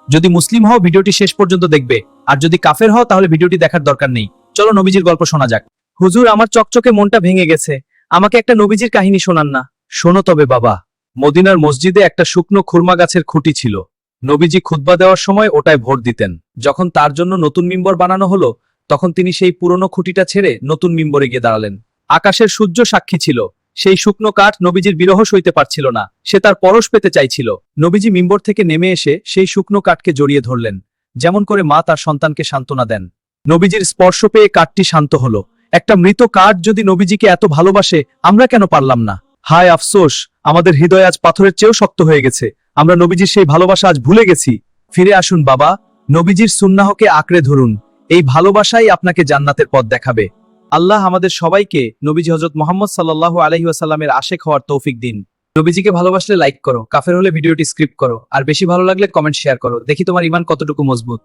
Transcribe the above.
যদি মুসলিম হও ভিডিওটি শেষ পর্যন্ত দেখবে, আর যদি কাফের হও তাহলে ভিডিওটি দেখার দরকার নেই। চলো নবীজির গল্প শোনা যাক। হুজুর, আমার চকচকে মনটা ভেঙে গেছে, আমাকে একটা নবীজির কাহিনী শোনান না। শোনো তবে বাবা। মদিনার মসজিদে একটা শুকনো খুরমা গাছের খুঁটি ছিল। নবীজি খুতবা দেওয়ার সময় ওটায় ভোট দিতেন। যখন তার জন্য নতুন মিম্বর বানানো হলো, তখন তিনি সেই পুরনো খুঁটিটা ছেড়ে নতুন মিম্বরে গিয়ে দাঁড়ালেন। আকাশের সূর্য সাক্ষী ছিল। সেই শুকনো কাঠ নবীজির বিরহ সইতে পারছিল না, সে তার পরশ পেতে চাইছিল। নবীজি মিম্বর থেকে নেমে এসে সেই শুকনো কাঠকে জড়িয়ে ধরলেন, যেমন করে মা তার সন্তানকে সান্ত্বনা দেন। নবীজির স্পর্শ পেয়ে কাঠটি শান্ত হলো। একটা মৃত কাঠ যদি নবীজিকে এত ভালোবাসে, আমরা কেন পারলাম না? হায় আফসোস, আমাদের হৃদয় আজ পাথরের চেয়েও শক্ত হয়ে গেছে। আমরা নবীজির সেই ভালোবাসা আজ ভুলে গেছি। ফিরে আসুন বাবা, নবীজির সুন্নাহকে আঁকড়ে ধরুন। এই ভালোবাসাই আপনাকে জান্নাতের পথ দেখাবে। আল্লাহ আমাদের সবাইকে নবীজি হযরত মুহাম্মদ সাল্লাল্লাহু আলাইহি ওয়াসাল্লামের আশেক হওয়ার তৌফিক দিন। নবীজিকে ভালোবাসলে লাইক করো, কাফের হলে ভিডিওটি স্ক্রিপ্ট করো, আর বেশি ভালো লাগলে কমেন্ট শেয়ার করো। দেখি তোমার ঈমান কতটুকু মজবুত।